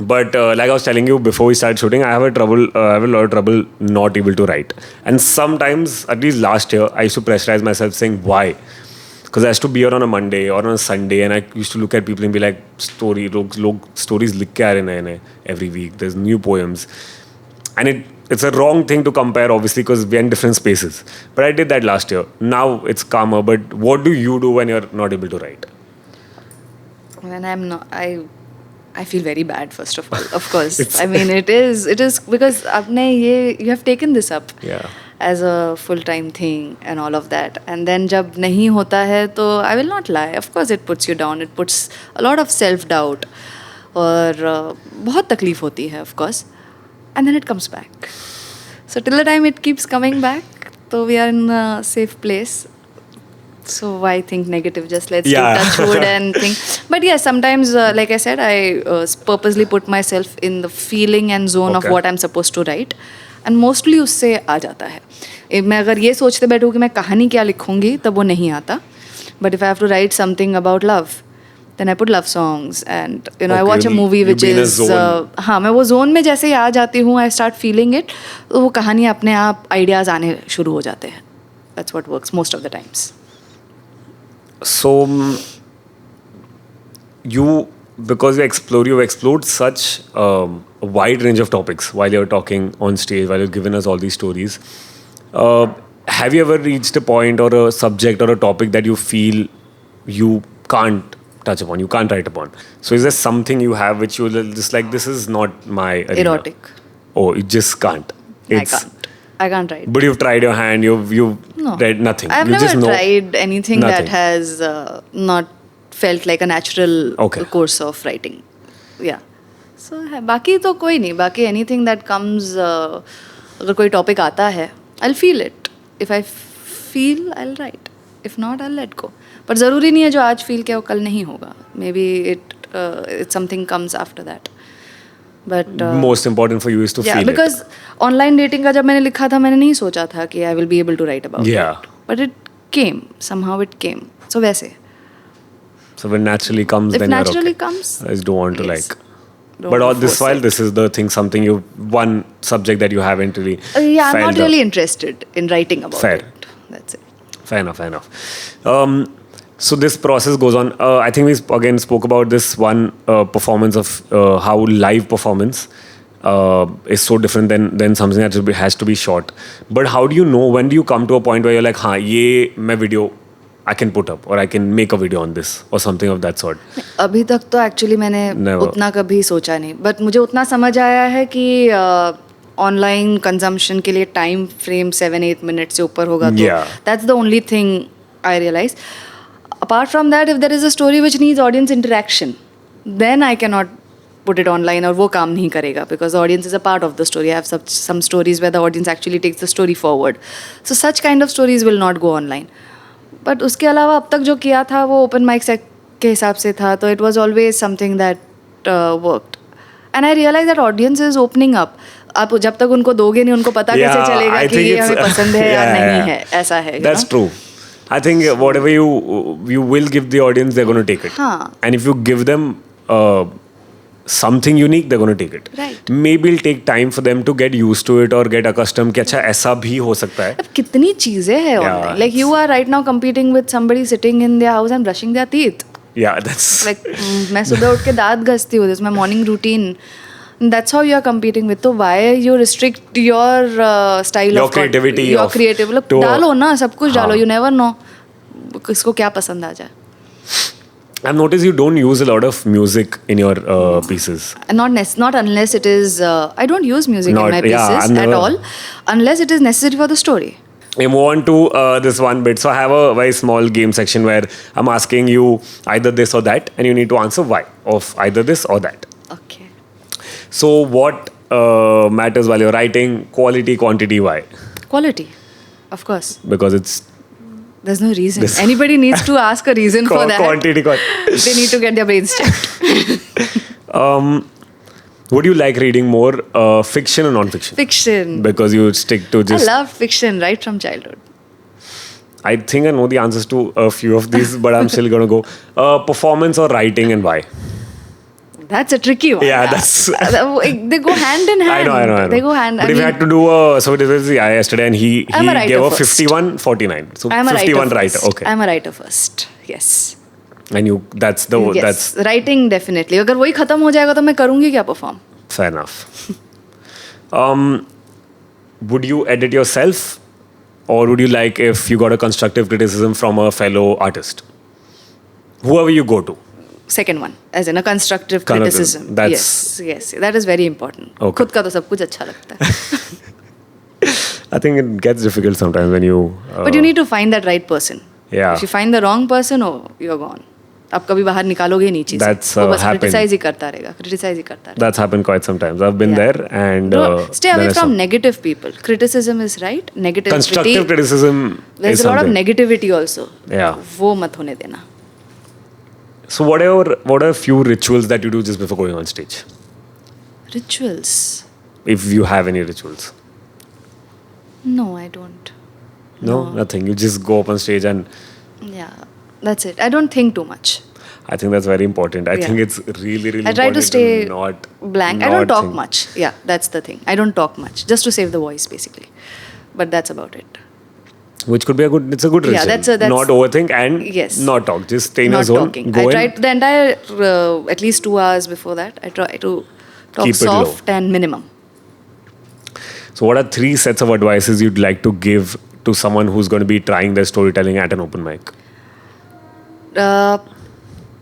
But like I was telling you before we started shooting, I have a lot of trouble not able to write. And sometimes, at least last year, I used to pressurize myself saying, why? Because I used to be here on a Monday or on a Sunday, and I used to look at people and be like, stories लिख के आ रहे नए every week. There's new poems. And it's a wrong thing to compare, obviously, because we're in different spaces. But I did that last year. Now it's calmer. But what do you do when you're not able to write? When I'm not, I feel very bad, first of all. Of course. I mean, it is because you have taken this up as a full-time thing and all of that. And then जब नहीं होता है तो I will not lie. Of course, it puts you down. It puts a lot of self-doubt. और बहुत तकलीफ होती है, of course. And then it comes back. So till the time it keeps coming back, so we are in a safe place. So why think negative? Just let's do touch wood and think. But yeah, sometimes, like I said, I purposely put myself in the feeling and zone of what I'm supposed to write. And mostly उससे आ जाता है. मैं अगर ये सोचते बैठूँ कि मैं कहानी क्या लिखूँगी, तब वो नहीं आता. But if I have to write something about love, then I put love songs and I watch a movie which is हाँ मैं वो zone में जैसे ही आ जाती हूँ, I start feeling it, तो वो कहानी अपने आप ideas आने शुरू हो जाते हैं. That's what works most of the times. So because you've explored such a wide range of topics while you're talking on stage, while you've given us all these stories, have you ever reached a point or a subject or a topic that you feel you can't touch upon, you can't write upon? So is there something you have which you just like, this is not my arena? Erotic. Oh, you just can't. I can't write. But you've tried your hand, you've read nothing. I've never tried anything that has not felt like a natural course of writing. Yeah. So बाकी तो कोई नहीं. बाकी anything that comes, अगर कोई topic आता है, I'll feel it. If I feel, I'll write. If not, I'll let go. पर ज़रूरी नहीं है जो आज feel किया वो कल नहीं होगा. Maybe it's something comes after that. But most important for you is to feel it. Because online dating का जब मैंने लिखा था, मैंने नहीं सोचा था कि I will be able to write about it. But it came. Somehow it came. So वैसे. So when naturally comes, if then naturally comes, I just don't want to But all this while, this is the thing, one subject that you haven't really. I'm not really interested in writing about it. That's it. Fair enough. So this process goes on. I think we again spoke about this one performance of how live performance is so different than something that has to be shot. But how do you know, when do you come to a point where you're like, हाँ ये मैं video I can put up, or I can make a video on this, or something of that sort? अभी तक तो actually मैंने उतना कभी सोचा नहीं. But मुझे उतना समझ आया है कि online consumption के लिए time frame 7-8 minutes से ऊपर होगा तो that's the only thing I realize. Apart from that, if there is a story which needs audience interaction, then I cannot put it online और वो काम नहीं करेगा, because the audience is a part of the story. I have some stories where the audience actually takes the story forward. So such kind of stories will not go online. But उसके अलावा अब तक जो किया था वो open mic set के हिसाब से था, तो it was always something that worked. And I realized that audience is opening up. आप जब तक उनको दोगे नहीं, उनको पता कैसे चलेगा कि ये हमें पसंद है या नहीं है, ऐसा है. That's true. I think whatever you will give the audience, they're going to take it. And if you give them something unique, they're going to take it. Right. Maybe it'll take time for them to get used to it or get accustomed कि अच्छा ऐसा भी हो सकता है. अब कितनी चीजें हैं online. Like you are right now competing with somebody sitting in their house and brushing their teeth. Yeah, that's like मैं सुबह उठ के दांत घसती हूँ. This is my morning routine. That's how you are competing with. तो why you restrict your style your of creativity, your creative. Look, डालो ना, सब कुछ डालो. You never know किसको क्या पसंद आ जाए. I've noticed you don't use a lot of music in your pieces. Not unless it is. I don't use music in my pieces at all, unless it is necessary for the story. I move on to this one bit. So I have a very small game section where I'm asking you either this or that, and you need to answer why of either this or that. Okay. So what matters while you're writing? Quality, quantity, why? Quality, of course. Because it's. There's no reason. Anybody needs to ask a reason for that. Quantity. They need to get their brains checked. Would you like reading more fiction or non-fiction? Fiction. Because you stick to just... I love fiction right from childhood. I think I know the answers to a few of these, but I'm still going to go. Performance or writing, and why? That's a tricky one. Yeah, that's. They go hand in hand. I know. They go hand. But if you had to do so it was the guy yesterday, and he I'm a writer gave a first. 51-49. So I'm a 51 writer writer. first. Okay. I'm a writer first. Yes. And you, that's the Yes. that's Writing definitely. अगर वही खत्म हो जाएगा तो मैं करूँगी क्या perform? fair enough. Would you edit yourself, or would you like if you got a constructive criticism from a fellow artist, whoever you go to? Second one, as in a constructive criticism. Yes, that is very important. Okay. खुद का तो सब कुछ अच्छा लगता है. I think it gets difficult sometimes when you. But you need to find that right person. Yeah. If you find the wrong person, oh, you're gone. आप कभी बाहर निकालोगे ही नहीं चीज़. That's, वो बस happened. criticize ही करता रहेगा. That's happened quite sometimes. I've been Yeah. there, and Stay away from negative people. Criticism is right. Negativity. constructive criticism. There's is a lot of something. negativity also. Yeah. वो मत होने देना. So what are a few rituals that you do just before going on stage? Rituals. If you have any rituals. No, I don't. No, nothing. You just go up on stage, and Yeah, that's it. I don't think too much. I think that's very important. I Yeah. think it's really, really I try important to stay not blank. I not don't talk think. much. Yeah, that's the thing. I don't talk much, just to save the voice, basically. But that's about it. Which could be it's a good Yeah, ritual. that's not overthink and Yes. not talk. Just stay in a Not zone. talking. Go I in. tried the entire at least 2 hours before that. I try to talk Keep it low. soft and minimum. So what are 3 sets of advices you'd like to give to someone who's going to be trying their storytelling at an open mic?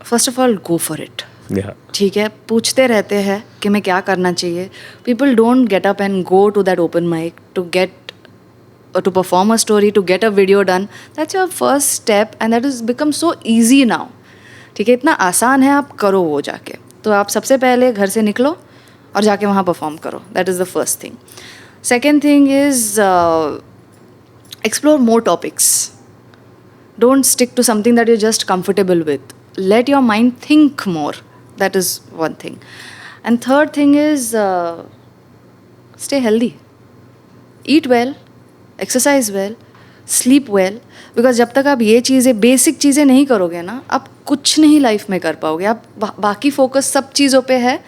First of all, go for it. Yeah. ठीक है, पूछते रहते हैं कि मैं क्या करना चाहिए. People don't get up and go to that open mic to get or to perform a story, to get a video done. That's your first step, and that has become so easy now. ठीक है, इतना आसान है, आप करो वो जाके. तो आप सबसे पहले घर से निकलो और जाके वहाँ परफॉर्म करो. That is the first thing. Second thing is explore more topics. Don't stick to something that you're just comfortable with. Let your mind think more. That is one thing. And third thing is stay healthy. Eat well, exercise well, sleep well. Because जब तक आप ये चीज़ें basic चीज़ें नहीं करोगे ना, आप कुछ नहीं लाइफ में कर पाओगे. आप बाकी फोकस सब चीज़ों पे है.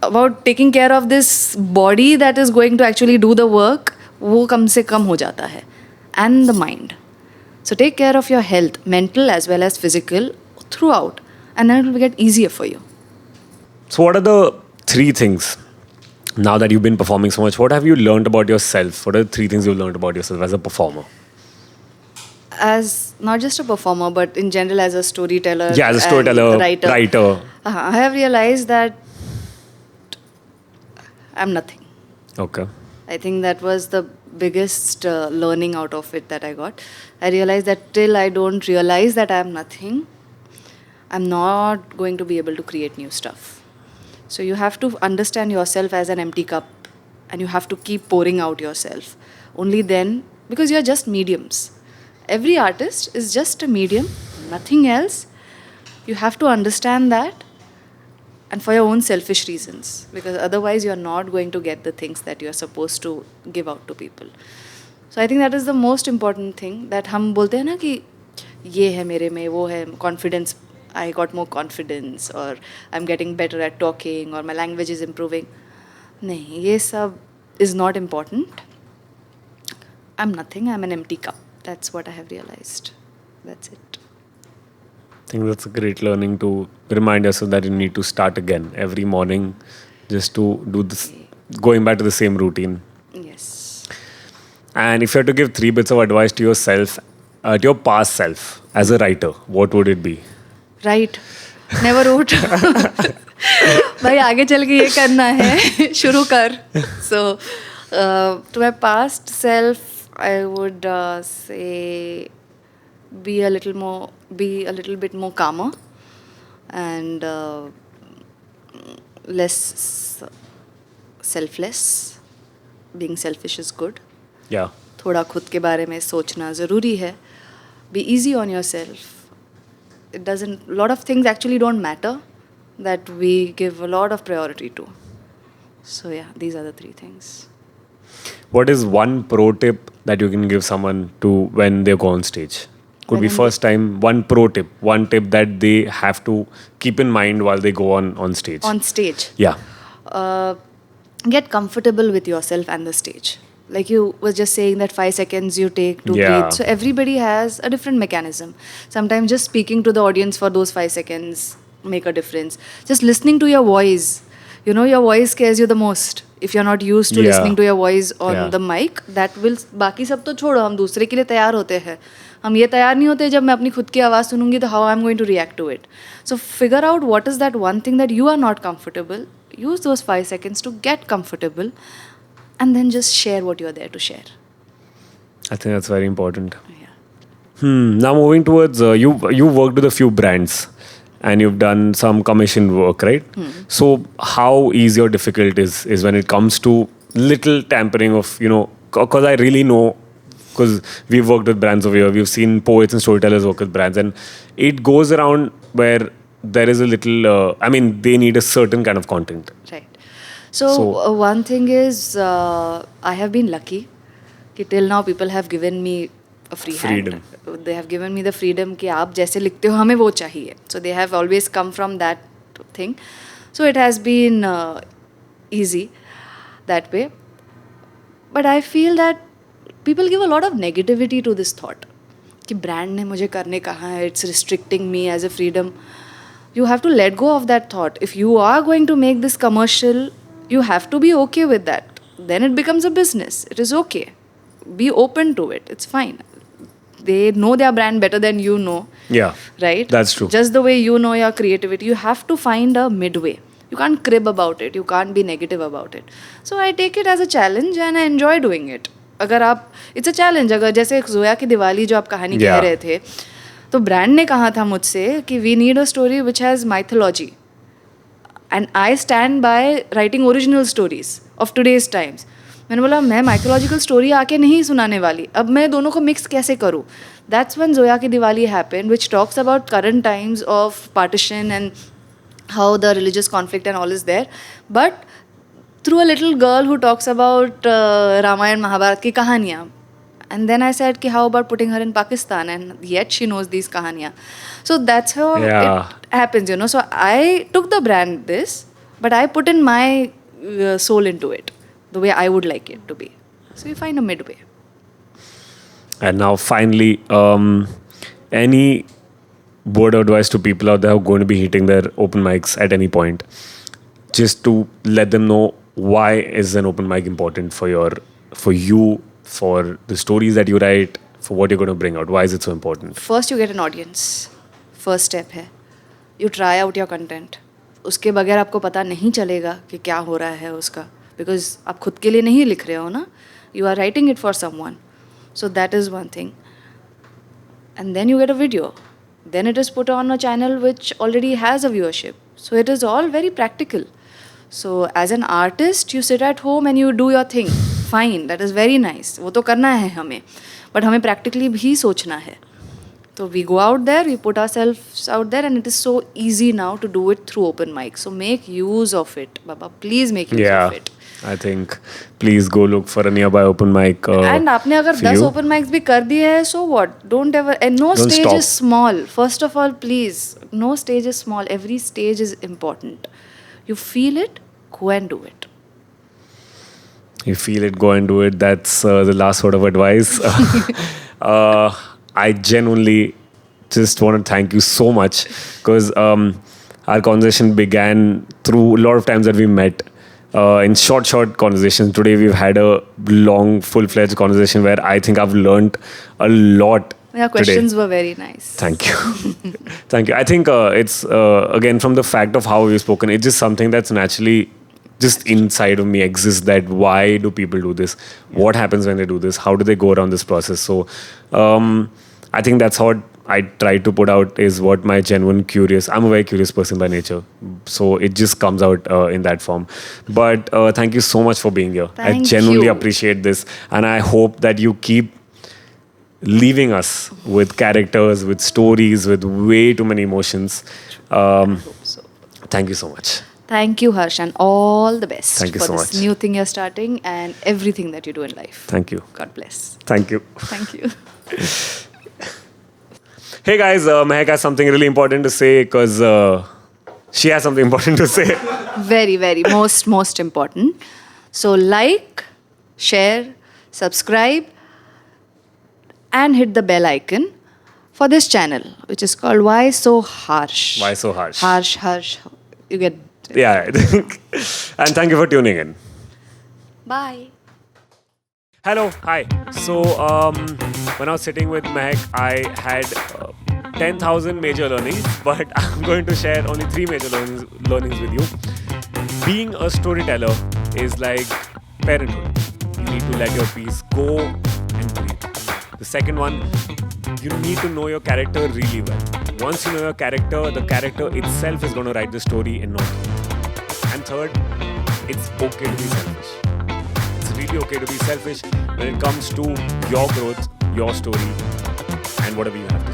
About taking care of this body that is going to actually do the work, वो कम से कम हो जाता है. And the mind. So take care of your health, mental as well as physical, throughout, and then it will get easier for you. So what are the 3 things, now that you've been performing so much, what have you learned about yourself? What are the 3 things you've learned about yourself as a performer? As not just a performer, but in general as a storyteller. Yeah, as a storyteller, and writer. I have realized that I'm nothing. Okay. I think that was the biggest learning out of it that I got. I realized that till I don't realize that I'm nothing, I'm not going to be able to create new stuff. So you have to understand yourself as an empty cup, and you have to keep pouring out yourself. Only then, because you're just mediums. Every artist is just a medium, nothing else. You have to understand that, and for your own selfish reasons, because otherwise you're not going to get the things that you're supposed to give out to people. So I think that is the most important thing, that हम बोलते हैं ना कि ये है मेरे में, वो है confidence. I got more confidence, or I'm getting better at talking, or my language is improving. नहीं, ये सब is not important. I'm nothing. I'm an empty cup. That's what I have realized. That's it. I think that's a great learning, to remind yourself that you need to start again every morning, just to do this, going back to the same routine. Yes. And if you had to give 3 bits of advice to yourself, to your past self as a writer, what would it be? Right. Never wrote. भाई आगे चल के ये करना है, शुरू कर. So, to my past self, I would say be a little bit more calmer and less selfless. Being selfish is good. Yeah. थोड़ा खुद के बारे में सोचना ज़रूरी है. Be easy on yourself. A lot of things actually don't matter, that we give a lot of priority to. So yeah, these are the 3 things. What is one pro tip that you can give someone to when they go on stage? Could be first time. One pro tip. One tip that they have to keep in mind while they go on stage. On stage. Yeah. Get comfortable with yourself and the stage. Like you was just saying that 5 seconds you take to breathe. So everybody has a different mechanism. Sometimes just speaking to the audience for those 5 seconds make a difference. Just listening to your voice. You know, your voice scares you the most. If you're not used to listening to your voice on the mic, that will. बाकी सब तो छोड़ो, हम दूसरे के लिए तैयार होते हैं. हम ये तैयार नहीं होते जब मैं अपनी खुद की आवाज़ सुनूंगी तो how I'm going to react to it. So figure out what is that one thing that you are not comfortable. Use those 5 seconds to get comfortable, and then just share what you're there to share. I think that's very important. Yeah. Now moving towards you worked with a few brands, and you've done some commission work, right? So how easy or difficult is when it comes to little tampering of, you know, because I really know, because we've worked with brands over here, we've seen poets and storytellers work with brands, and it goes around where there is a little, they need a certain kind of content. Right. So one thing is, I have been lucky that till now people have given me a freedom. They have given me the freedom कि आप जैसे लिखते हो हमें वो चाहिए. So they have always come from that thing. So it has been easy that way. But I feel that people give a lot of negativity to this thought कि brand ने मुझे करने कहा है, it's restricting me as a freedom. You have to let go of that thought. If you are going to make this commercial, you have to be okay with that. Then it becomes a business. It is okay. Be open to it. It's fine. They know their brand better than you know. Yeah. Right? That's true. Just the way you know your creativity, you have to find a midway. You can't crib about it. You can't be negative about it. So I take it as a challenge and I enjoy doing it. अगर आप it's a challenge. अगर जैसे जोया की दिवाली जो आप कहानी कह रहे थे, तो ब्रांड ने कहा था मुझसे कि we need a story which has mythology and I stand by writing original stories of today's times. मैंने बोला मैं माइथोलॉजिकल स्टोरी आके नहीं सुनाने वाली, अब मैं दोनों को मिक्स कैसे करूँ. दैट्स व्हेन जोया की Diwali happened which talks about current times of partition and how the religious conflict and all is there, but through a little girl who talks about Ramayan Mahabharat की कहानियाँ. And then I said, how about putting her in Pakistan? And yet she knows these kahaniyan. So that's how it happens, you know. So I took the brand this, but I put in my soul into it, the way I would like it to be. So you find a midway. And now finally, any word of advice to people out there who are going to be hitting their open mics at any point, just to let them know why is an open mic important for you, for the stories that you write, for what you're going to bring out. Why is it so important? First, you get an audience. First step है. You try out your content. उसके बगैर आपको पता नहीं चलेगा कि क्या हो रहा है उसका. Because आप खुद के लिए नहीं लिख रहे हो ना. You are writing it for someone. So that is one thing. And then you get a video. Then it is put on a channel which already has a viewership. So it is all very practical. So as an artist, you sit at home and you do your thing. Fine, that is very nice. वो तो करना है हमें. But हमें practically भी सोचना है. So we go out there, we put ourselves out there, and it is so easy now to do it through open mic. So make use of it, Baba. Please make use of it. I think please go look for a nearby open mic. And आपने अगर 10 open mics भी कर दिए है, so what? Don't ever. And no Don't stage stop. is small. First of all, please, no stage is small. Every stage is important. You feel it, go and do it. You feel it, go and do it. That's the last word of advice. I genuinely just want to thank you so much, because our conversation began through a lot of times that we met in short conversations. Today we've had a long, full-fledged conversation where I think I've learned a lot. Your questions were very nice. Thank you. Thank you. I think it's, again, from the fact of how we've spoken, it's just something that's naturally just inside of me exists, that why do people do this? What happens when they do this? How do they go around this process? So I think that's what I try to put out, is what my genuine curious. I'm a very curious person by nature. So it just comes out in that form. But thank you so much for being here. I genuinely appreciate this. And I hope that you keep leaving us with characters, with stories, with way too many emotions. I hope so. Thank you so much. Thank you, Harsh, and all the best Thank you for so this much. new thing you're starting and everything that you do in life. Thank you. God bless. Thank you. Thank you. Hey guys, Mehak has something really important to say because she has something important to say. Very, very most important. So like, share, subscribe, and hit the bell icon for this channel, which is called Why So Harsh. Why So Harsh? Harsh. You get it. Yeah, I think. And thank you for tuning in. Bye. Hello, hi. So, when I was sitting with Mehak, I had 10,000 major learnings, but I'm going to share only 3 major learnings with you. Being a storyteller is like parenthood. You need to let your piece go and breathe. The second one, you need to know your character really well. Once you know your character, the character itself is going to write the story and not you. And third, it's okay to be selfish. It's really okay to be selfish when it comes to your growth, your story, and whatever you have.